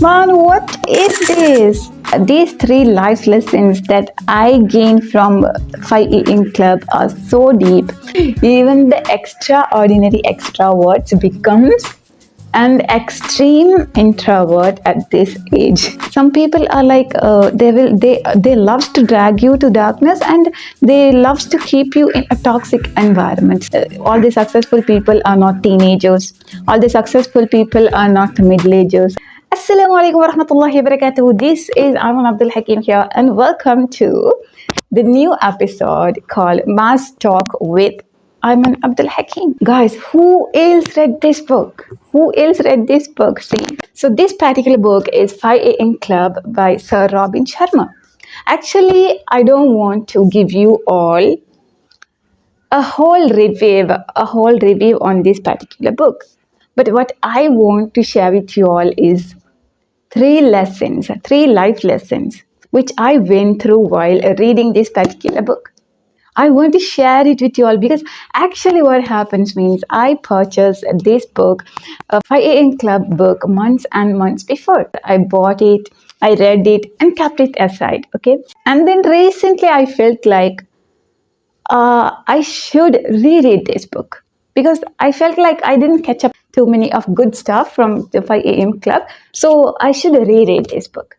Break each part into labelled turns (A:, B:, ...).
A: Man, what is this? These 3 life lessons that I gained from 5 AM Club are so deep. Even the extraordinary extrovert becomes an extreme introvert at this age. Some people are like they loves to drag you to darkness, and they loves to keep you in a toxic environment. All the successful people are not teenagers. All the successful people are not middle-agers. Assalamu alaikum warahmatullahi wabarakatuh. This is Aman Abdul Hakim here, and welcome to the new episode called Mass Talk with Ayman Abdul Hakim. Guys, who else read this book? Who else read this book? See, so this particular book is 5 AM Club by Sir Robin Sharma. Actually, I don't want to give you all a whole review on this particular book. But what I want to share with you all is 3 life lessons, which I went through while reading this particular book. I want to share it with you all because actually what happens means I purchased this book, a 5 AM Club book, months and months before. I bought it, I read it and kept it aside, okay? And then recently I felt like I should reread this book because I felt like I didn't catch up too many of good stuff from the 5 AM Club. So I should reread this book.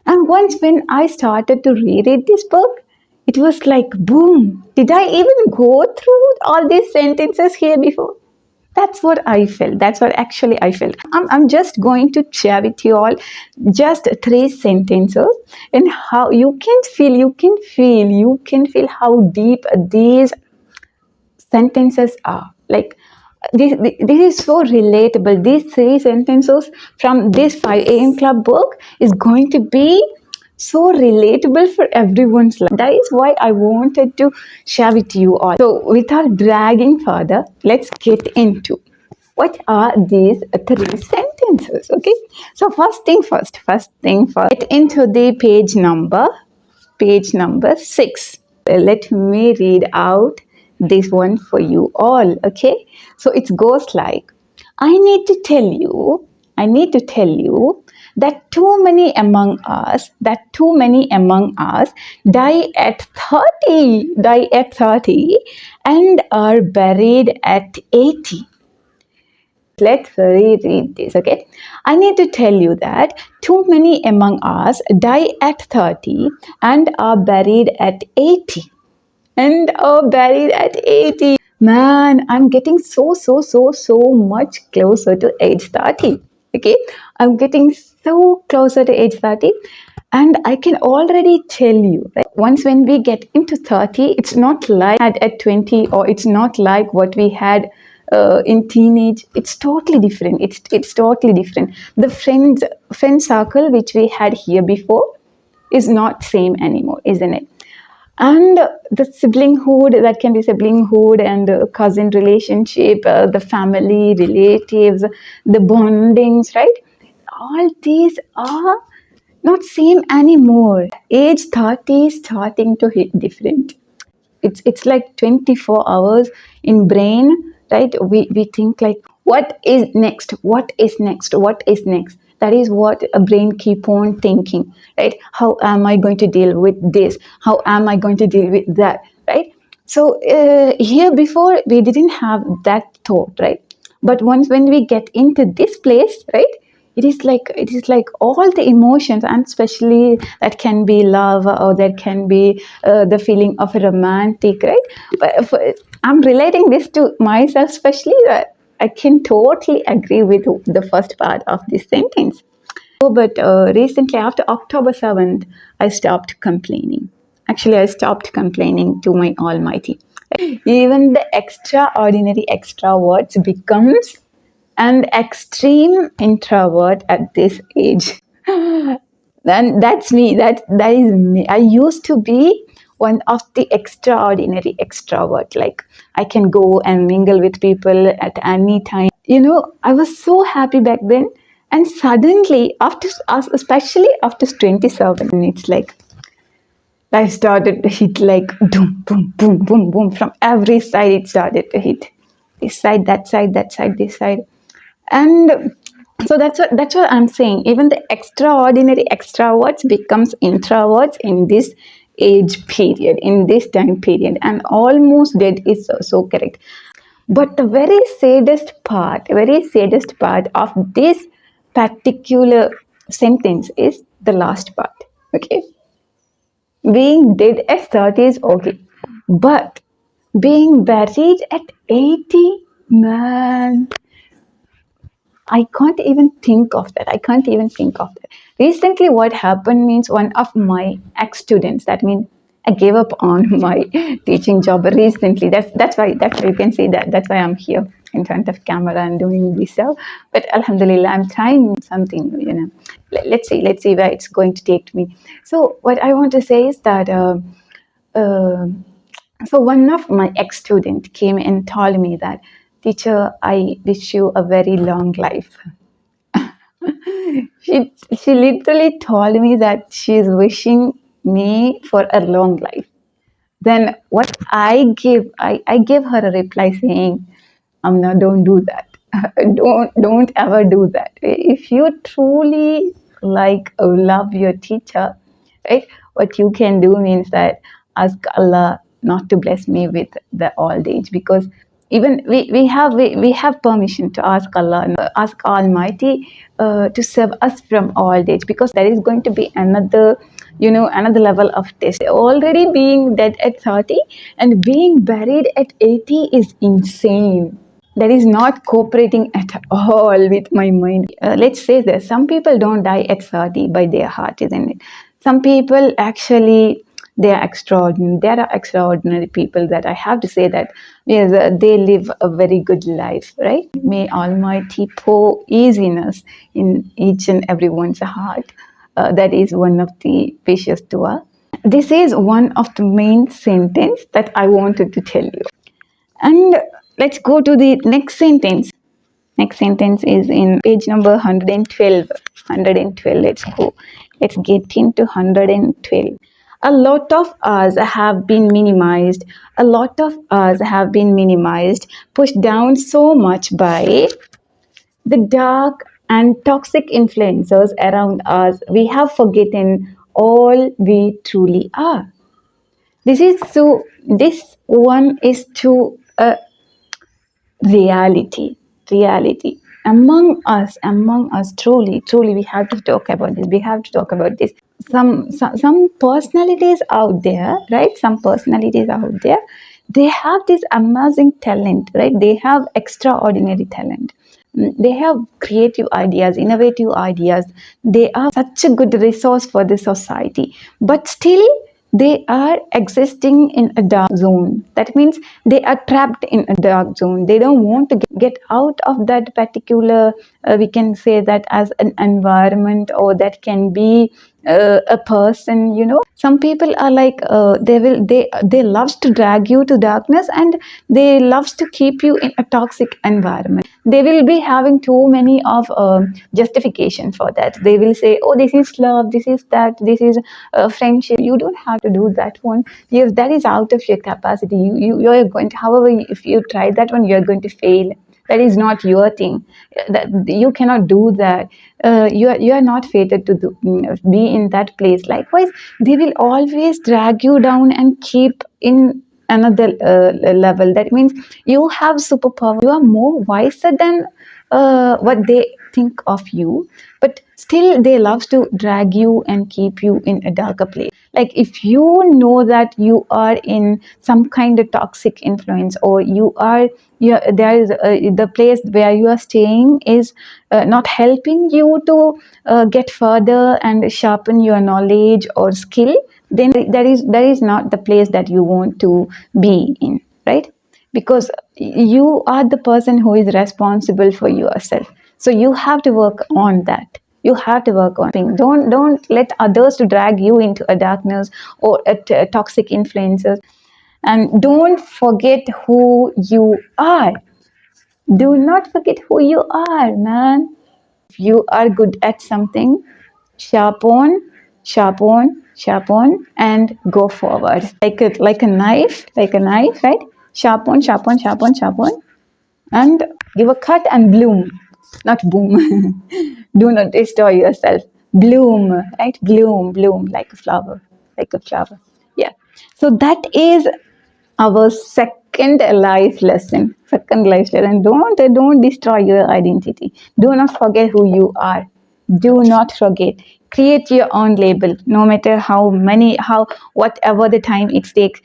A: And once when I started to reread this book, it was like, boom, did I even go through all these sentences here before? That's what I felt. That's what actually I felt. I'm just going to share with you all just 3 sentences and how you can feel how deep these sentences are. Like, this is so relatable. These 3 sentences from this 5 AM Club book is going to be so relatable for everyone's life. That is why I wanted to share with you all. So without dragging further, let's get into what are these 3 sentences. Okay, so first thing first, get into the page number 6. Let me read out this one for you all. Okay, so it goes like, I need to tell you that too many among us die at 30 and are buried at 80. Let's reread this, okay? I need to tell you that too many among us die at 30 and are buried at 80. Man, I'm getting so much closer to age 30. Okay, I'm getting so closer to age 30, and I can already tell you, right? Once when we get into 30, it's not like at 20, or it's not like what we had in teenage. It's totally different. It's totally different. The friend circle which we had here before is not same anymore, isn't it? And the siblinghood, that can be siblinghood and cousin relationship, the family, relatives, the bondings, right? All these are not same anymore. Age 30 is starting to hit different. It's like 24 hours in brain, right? We think like, what is next? That is what a brain keep on thinking, right? How am I going to deal with this? How am I going to deal with that, right? So here before we didn't have that thought, right? But once when we get into this place, right? It is like all the emotions, and especially that can be love, or that can be the feeling of a romantic, right? But I'm relating this to myself, especially that I can totally agree with the first part of this sentence. But recently, after October 7th, I stopped complaining. Actually, I stopped complaining to my Almighty. Even the extraordinary extrovert becomes an extreme introvert at this age. And that's me. That is me. I used to be one of the extraordinary extrovert. Like, I can go and mingle with people at any time. I was so happy back then. And suddenly, especially after 27, it's like life started to hit like boom, boom, boom, boom, boom. From every side, it started to hit. This side, that side, this side. And So that's what I'm saying. Even the extraordinary extroverts becomes introverts in this age period, in this time period, and almost dead is so correct. But the very saddest part of this particular sentence is the last part. Okay, being dead at 30 is okay, but being buried at 80, man, I can't even think of that. I can't even think of that. Recently, what happened means one of my ex students, that means I gave up on my teaching job recently. That's why you can see that. That's why I'm here in front of camera and doing this stuff. But Alhamdulillah, I'm trying something. Let's see where it's going to take me. So what I want to say is that. Uh, so one of my ex-student came and told me that, teacher, I wish you a very long life. She literally told me that she's wishing me for a long life. Then what I gave her a reply saying, Amna, don't do that. Don't ever do that. If you truly love your teacher, right? What you can do means that ask Allah not to bless me with the old age, because even we have permission to ask Allah, ask Almighty to save us from old age, because that is going to be another level of test. Already being dead at 30 and being buried at 80 is insane. That is not cooperating at all with my mind. Let's say this, some people don't die at 30 by their heart, isn't it? Some people actually, they are extraordinary. There are extraordinary people that I have to say that, yes, they live a very good life, right? May Almighty pour easiness in each and everyone's heart. That is one of the wishes to us. This is one of the main sentence that I wanted to tell you. And let's go to the next sentence. Next sentence is in page number 112. 112, let's go. Let's get into 112. A lot of us have been minimized. A lot of us have been minimized, pushed down so much by the dark and toxic influencers around us. We have forgotten all we truly are. This one is to reality among us, truly we have to talk about this. Some personalities out there, right? Some personalities out there, they have this amazing talent, right? They have extraordinary talent. They have creative ideas, innovative ideas. They are such a good resource for the society, but still they are existing in a dark zone. That means they are trapped in a dark zone. They don't want to get out of that particular, we can say that as an environment, or that can be a person. Some people are like, they loves to drag you to darkness, and they loves to keep you in a toxic environment. They will be having too many of justification for that. They will say, oh, this is love, this is that, this is friendship. You don't have to do that one. If that is out of your capacity, you're going to, however, if you try that one, you're going to fail. That is not your thing. That you cannot do that. You are not fated to be in that place. Likewise, they will always drag you down and keep in another level. That means you have superpower. You are more wiser than what they think of you, but still they love to drag you and keep you in a darker place. Like, if you know that you are in some kind of toxic influence, or there is the place where you are staying is not helping you to get further and sharpen your knowledge or skill, then that is not the place that you want to be in, right? Because you are the person who is responsible for yourself. So you have to work on that. You have to work on things. Don't let others to drag you into a darkness or a toxic influences. And don't forget who you are. Do not forget who you are, man. If you are good at something, sharpen, sharpen, sharpen, and go forward. Like a knife, right? Sharpen, sharpen, sharpen, sharpen, and give a cut and bloom. not boom. Do not destroy yourself. Bloom, right? Bloom like a flower, like a flower. Yeah. So that is our second life lesson. Second life lesson. Don't destroy your identity. Do not forget who you are. Do not forget. Create your own label, no matter how whatever the time it takes.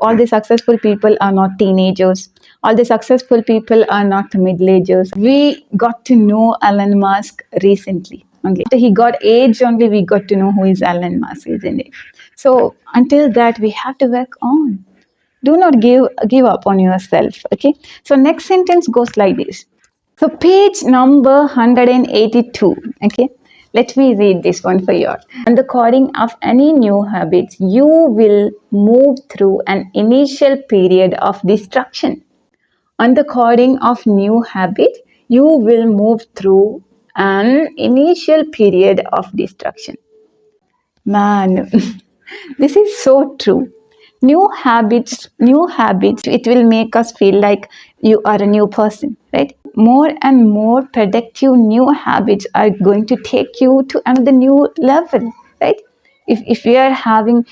A: All the successful people are not teenagers. All the successful people are not middle-agers. We got to know Elon Musk recently. Only after he got age, only we got to know who is Elon Musk, isn't it? So until that, we have to work on. Do not give up on yourself. Okay. So next sentence goes like this. So page number 182. Okay. Let me read this one for you. On the coding of any new habits, you will move through an initial period of destruction. On the coding of new habit, you will move through an initial period of destruction. Man, this is so true. New habits, it will make us feel like you are a new person, right? More and more productive new habits are going to take you to another new level, right? If you are having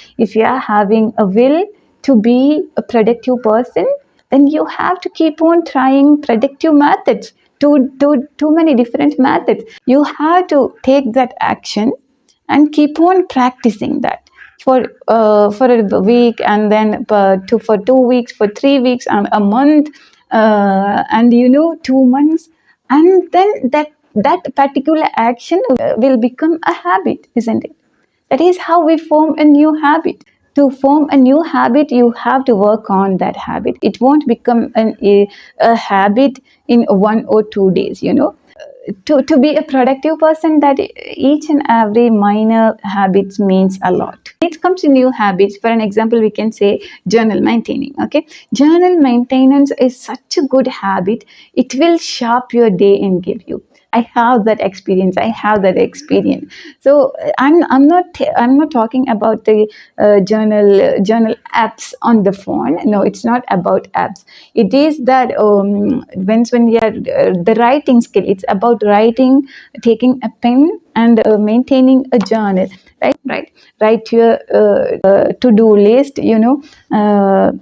A: a will to be a productive person, then you have to keep on trying productive methods, too many different methods. You have to take that action and keep on practicing that for a week, and then for 2 weeks, for 3 weeks, and a month, and 2 months, and then that particular action will become a habit, isn't it? That is how we form a new habit. To form a new habit, you have to work on that habit. It won't become a habit in 1 or 2 days, to be a productive person, that each and every minor habits means a lot. When it comes to new habits, for an example, we can say journal maintaining. Okay, journal maintenance is such a good habit. It will sharp your day and give you. I have that experience. So I'm not talking about the journal apps on the phone. No, it's not about apps. It is that when you are the writing skill. It's about writing, taking a pen and maintaining a journal. Right. Write your to-do list. And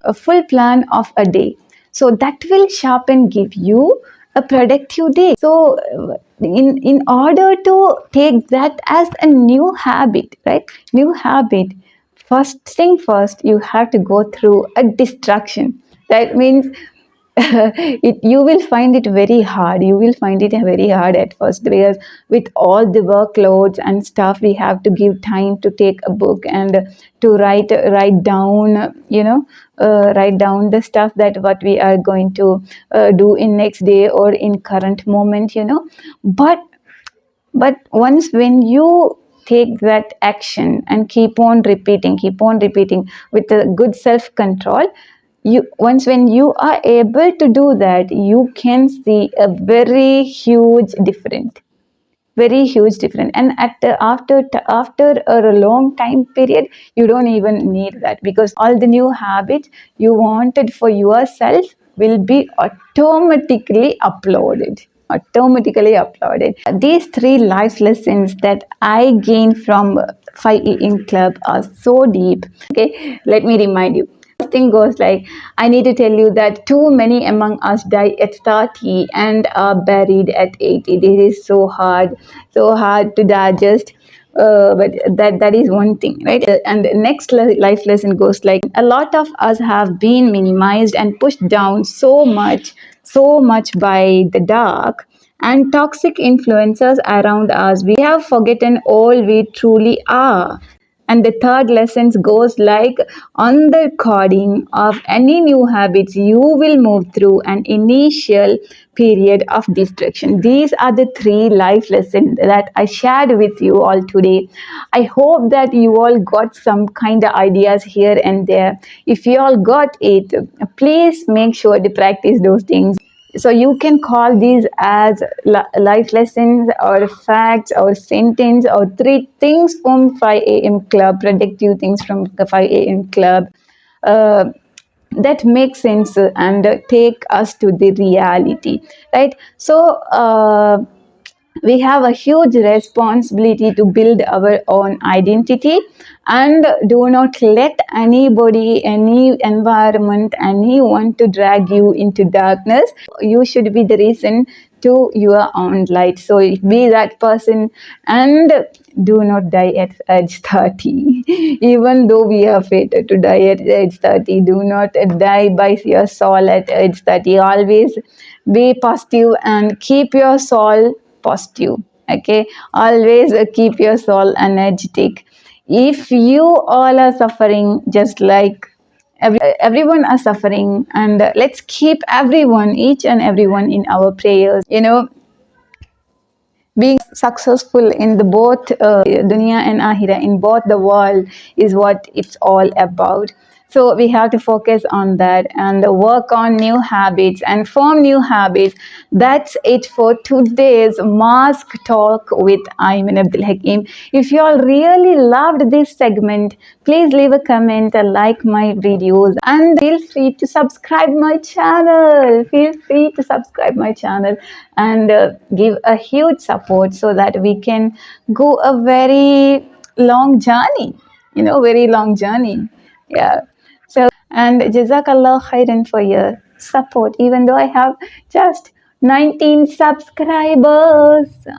A: a full plan of a day. So that will sharpen, give you a productive day. So in order to take that as a new habit, right? New habit, first thing first, you have to go through a distraction. That means you will find it very hard. You will find it very hard at first, because with all the workloads and stuff, we have to give time to take a book and to write down, write down the stuff that what we are going to do in next day or in current moment. But once when you take that action and keep on repeating with a good self control, once when you are able to do that, you can see a very huge difference. And after a long time period, you don't even need that, because all the new habits you wanted for yourself will be automatically uploaded. These three life lessons that I gained from 5 a.m. club are so deep. Okay, let me remind you. First thing goes like, I need to tell you that too many among us die at 30 and are buried at 80. This is so hard to digest. But that is one thing, right? And the next life lesson goes like, a lot of us have been minimized and pushed down so much by the dark and toxic influences around us. We have forgotten all we truly are. And the third lesson goes like, on the coding of any new habits, you will move through an initial period of destruction. These are the three life lessons that I shared with you all today. I hope that you all got some kind of ideas here and there. If you all got it, please make sure to practice those things. So you can call these as life lessons or facts or sentence or three things from 5 a.m. club, productive things from the 5 a.m. club. that makes sense and take us to the reality, right? So we have a huge responsibility to build our own identity, and do not let anybody, any environment, anyone to drag you into darkness. You should be the reason to your own light. So be that person, and do not die at age 30. Even though we are fated to die at age 30, do not die by your soul at age 30. Always be positive and keep your soul positive. Okay, always keep your soul energetic. If you all are suffering, just like everyone are suffering, and let's keep everyone, each and everyone, in our prayers. Being successful in the both dunya and ahira, in both the world, is what it's all about. So we have to focus on that and work on new habits and form new habits. That's it for today's mask talk with Ayman Abdul Hakim. If you all really loved this segment, please leave a comment, like my videos, and feel free to subscribe my channel. Feel free to subscribe my channel and give a huge support so that we can go a very long journey. Very long journey. Yeah. So, and Jazakallah khairan for your support. Even though I have just 19 subscribers, and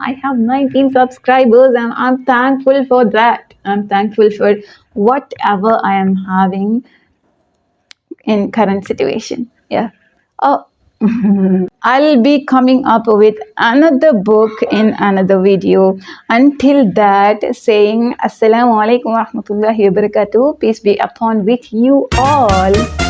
A: I'm thankful for that. I'm thankful for whatever I am having in current situation. Yeah. Oh, I'll be coming up with another book in another video. Until that, saying Assalamu alaikum wa rahmatullahi wa barakatuh. Peace be upon with you all.